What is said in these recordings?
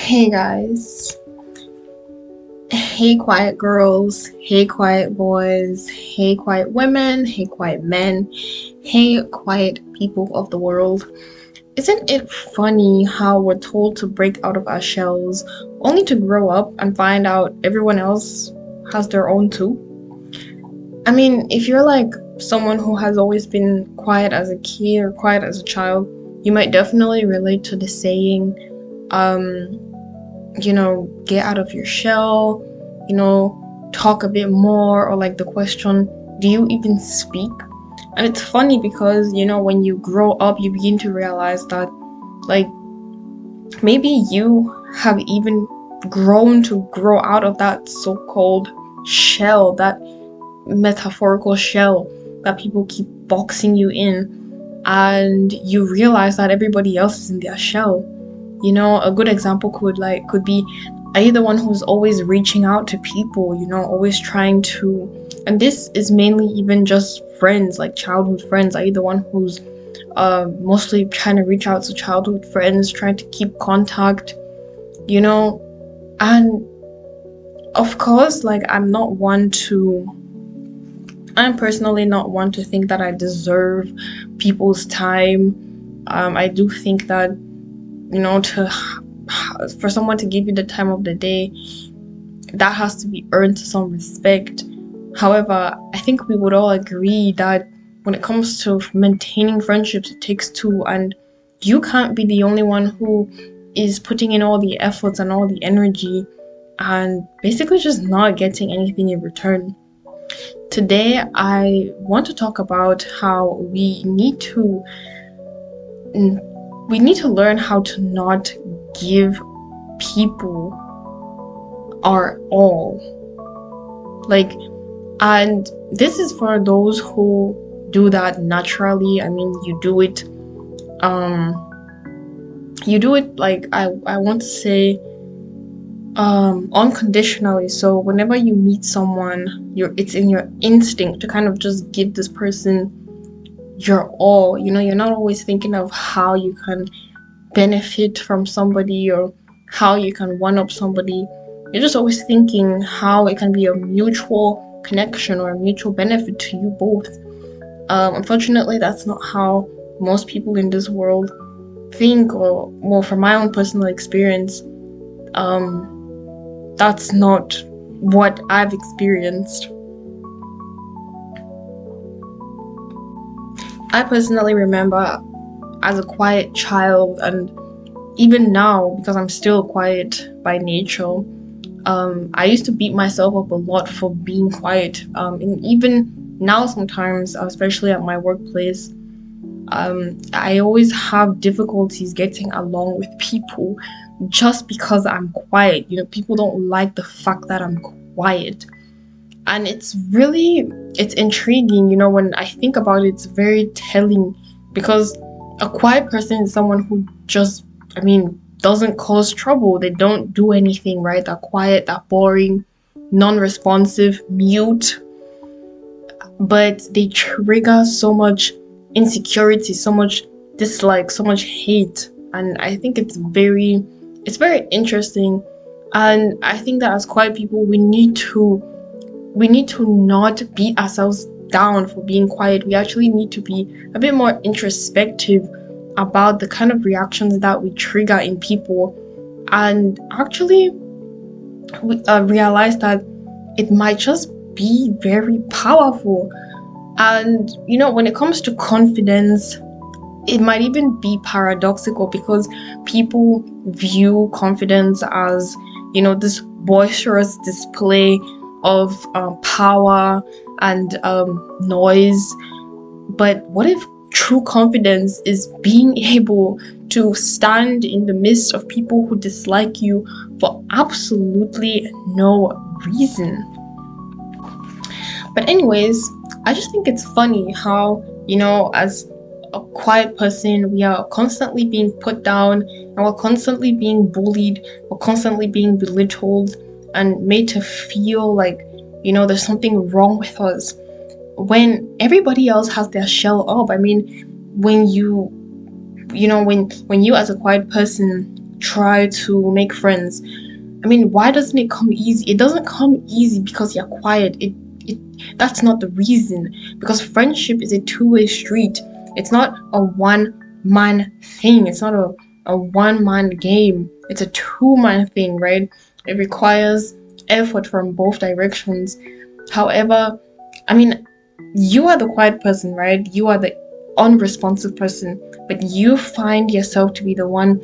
Hey guys, hey quiet girls, hey quiet boys, hey quiet women, hey quiet men, hey quiet people of the world. Isn't it funny how we're told to break out of our shells only to grow up and find out everyone else has their own too? I mean, if you're like someone who has always been quiet as a kid or quiet as a child, you might definitely relate to the saying, um, get out of your shell, talk a bit more, or like the question, do you even speak? And it's funny because, when you grow up, you begin to realize that, like, maybe you have even grown to grow out of that so called shell, that metaphorical shell that people keep boxing you in. And you realize that everybody else is in their shell. A good example could be, are you the one who's always reaching out to people, always trying to, and this is mainly even just friends, like childhood friends. Are you the one who's mostly trying to reach out to childhood friends, trying to keep contact, and of course, like, I'm personally not one to think that I deserve people's time. I do think that, to for someone to give you the time of the day, that has to be earned to some respect. However, I think we would all agree that when it comes to maintaining friendships, it takes two, and you can't be the only one who is putting in all the efforts and all the energy and basically just not getting anything in return. Today, I want to talk about how we need to learn how to not give people our all. Like, and this is for those who do that naturally. I mean, you do it like, I want to say, unconditionally. So whenever you meet someone, it's in your instinct to kind of just give this person your all. You're not always thinking of how you can benefit from somebody or how you can one up somebody. You're just always thinking how it can be a mutual connection or a mutual benefit to you both. Unfortunately, that's not how most people in this world think, or, well, from my own personal experience, that's not what I've experienced. I personally remember as a quiet child, and even now, because I'm still quiet by nature, I used to beat myself up a lot for being quiet. And even now, sometimes, especially at my workplace, I always have difficulties getting along with people just because I'm quiet. People don't like the fact that I'm quiet. And it's intriguing, when I think about it. It's very telling, because a quiet person is someone who just, doesn't cause trouble. They don't do anything, right? They're quiet, they're boring, non-responsive, mute, but they trigger so much insecurity, so much dislike, so much hate. And I think it's very interesting. And I think that as quiet people, we need to not beat ourselves down for being quiet. We actually need to be a bit more introspective about the kind of reactions that we trigger in people, and actually realize that it might just be very powerful. And when it comes to confidence, it might even be paradoxical, because people view confidence as, this boisterous display of power and noise. But what if true confidence is being able to stand in the midst of people who dislike you for absolutely no reason? But anyways, I just think it's funny how, as a quiet person, we are constantly being put down, and we're constantly being bullied, we're constantly being belittled and made to feel like, there's something wrong with us, when everybody else has their shell up. I mean, when you as a quiet person try to make friends. I mean, why doesn't it come easy? It doesn't come easy because you're quiet. That's not the reason. Because friendship is a two-way street. It's not a one-man thing. It's not a one-man game. It's a two-man thing, right? It requires effort from both directions. However, I mean, you are the quiet person, right? You are the unresponsive person, but you find yourself to be the one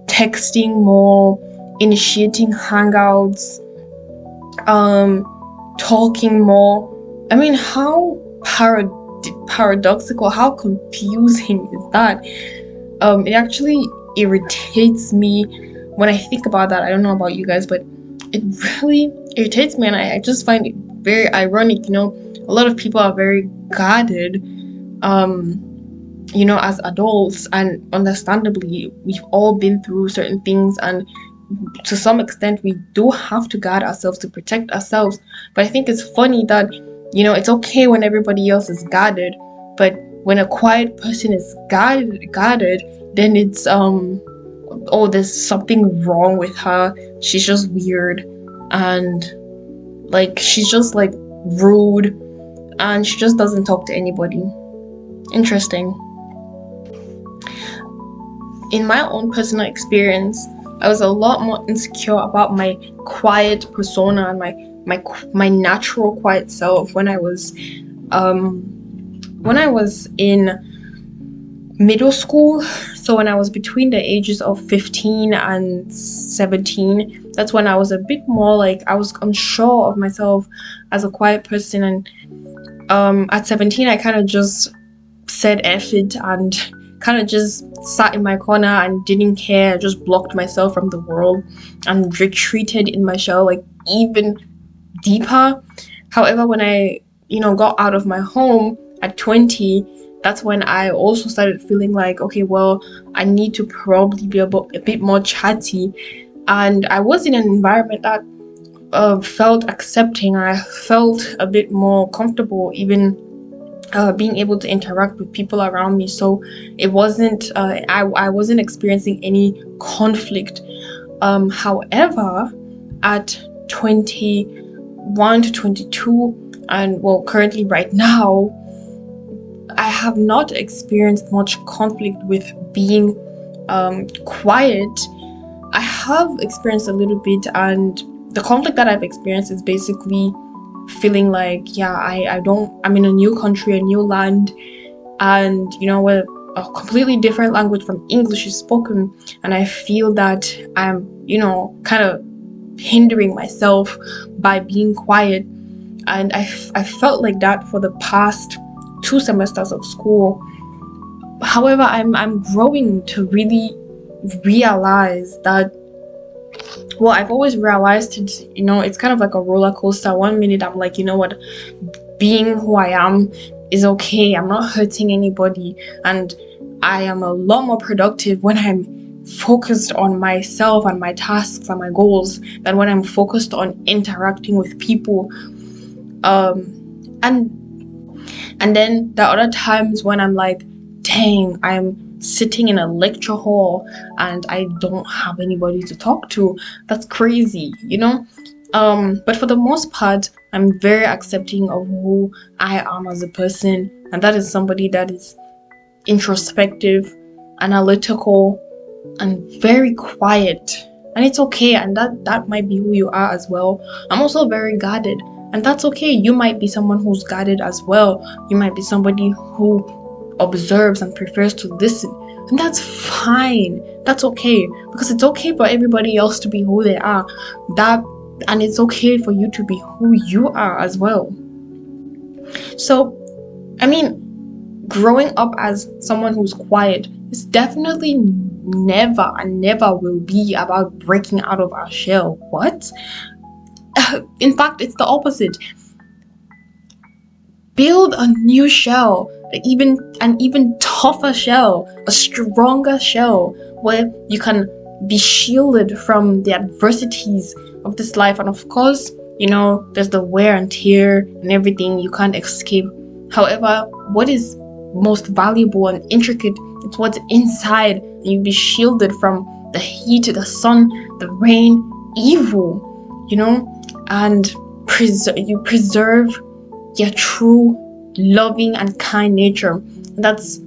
texting more, initiating hangouts, talking more. I mean, how paradoxical, how confusing is that? It actually irritates me when I think about that. I don't know about you guys, but it really irritates me, and I just find it very ironic. A lot of people are very guarded, as adults, and understandably, we've all been through certain things, and to some extent, we do have to guard ourselves to protect ourselves. But I think it's funny that, it's okay when everybody else is guarded, but when a quiet person is guarded, then it's oh, there's something wrong with her. She's just weird, and like she's just like rude, and she just doesn't talk to anybody. Interesting. In my own personal experience, I was a lot more insecure about my quiet persona and my natural quiet self when I was in middle school. So when I was between the ages of 15 and 17, that's when I was a bit more like, I was unsure of myself as a quiet person. And at 17, I kind of just said F it and kind of just sat in my corner and didn't care. I just blocked myself from the world and retreated in my shell, like even deeper. However, when I got out of my home at 20, that's when I also started feeling like, okay, well, I need to probably be a bit more chatty. And I was in an environment that felt accepting, and I felt a bit more comfortable even being able to interact with people around me. So it wasn't I wasn't experiencing any conflict. However, at 21 to 22, and well, currently right now, I have not experienced much conflict with being quiet. I have experienced a little bit, and the conflict that I've experienced is basically feeling like, yeah, I'm in a new country, a new land, and where a completely different language from English is spoken, and I feel that I'm kind of hindering myself by being quiet. And I felt like that for the past 2 semesters of school. However, I'm growing to really realize that, well, I've always realized it's kind of like a roller coaster. One minute I'm like, what, being who I am is okay. I'm not hurting anybody, and I am a lot more productive when I'm focused on myself and my tasks and my goals than when I'm focused on interacting with people. And then there are other times when I'm like, dang, I'm sitting in a lecture hall and I don't have anybody to talk to. That's crazy, but for the most part, I'm very accepting of who I am as a person, and that is somebody that is introspective, analytical, and very quiet. And it's okay, and that might be who you are as well. I'm also very guarded, and that's okay. You might be someone who's guarded as well. You might be somebody who observes and prefers to listen, and that's fine. That's okay, because it's okay for everybody else to be who they are. And it's okay for you to be who you are as well. So, I mean, growing up as someone who's quiet is definitely never and never will be about breaking out of our shell. What? In fact, it's the opposite. Build a new shell, an even tougher shell, a stronger shell, where you can be shielded from the adversities of this life. And of course, there's the wear and tear and everything you can't escape. However, what is most valuable and intricate, it's what's inside, and you'll be shielded from the heat, the sun, the rain, evil, and you preserve your true loving and kind nature. That's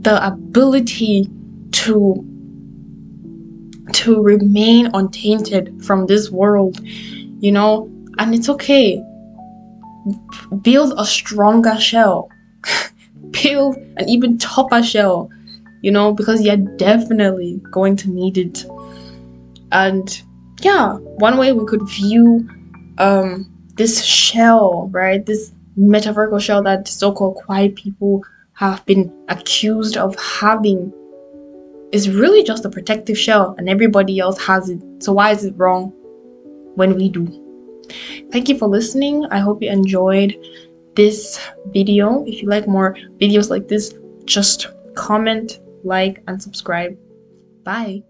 the ability to remain untainted from this world, and it's okay. Build a stronger shell. Build an even tougher shell, because you're definitely going to need it. And yeah, one way we could view this shell, right, this metaphorical shell that so-called quiet people have been accused of having, is really just a protective shell, and everybody else has it. So why is it wrong when we do? Thank you for listening. I hope you enjoyed this video. If you like more videos like this, just comment, like, and subscribe. Bye.